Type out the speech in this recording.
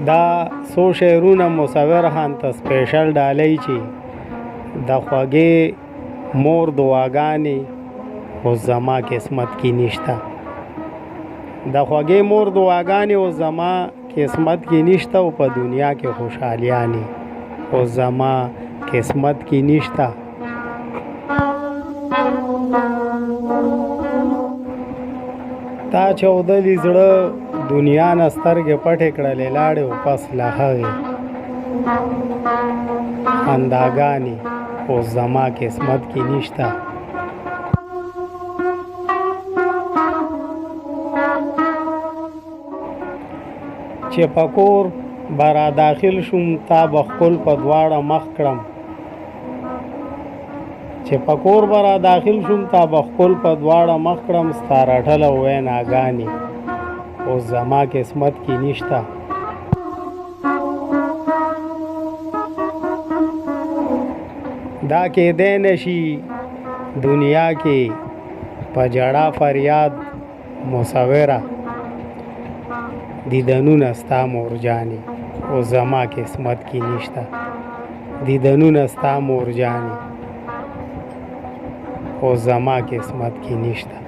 دا څو شعرونه مصور خان ته سپیشل ډالۍ چې د خوږې مور دعاګانې اوس زما قسمت کې نشته. د خوږې مور دعاګانې اوس زما قسمت کې نشته او په دنیا کې خوشحالیانې اوس زما قسمت کې نشته. تا چودلي زړه دنیا نه سترګې پټې کړلې لاړې او پس له هغې خنداګانې اوس زما قسمت کې نشته. چې په کور به را داخل شوم تا به ښکل په دواړه مخ کړم. چې په کور به را داخل شوم تا به ښکل په دواړه مخ کړم. ستا رټله ویناګانې اوس زما قسمت کې نشته. دا کېدی نشي دنیا کې په ژړا فریاد مصوره دیدنونه ستا مورجانې اوس زما قسمت کې نشته. دیدنونه ستا مورجانې اوس زما قسمت کې نشته.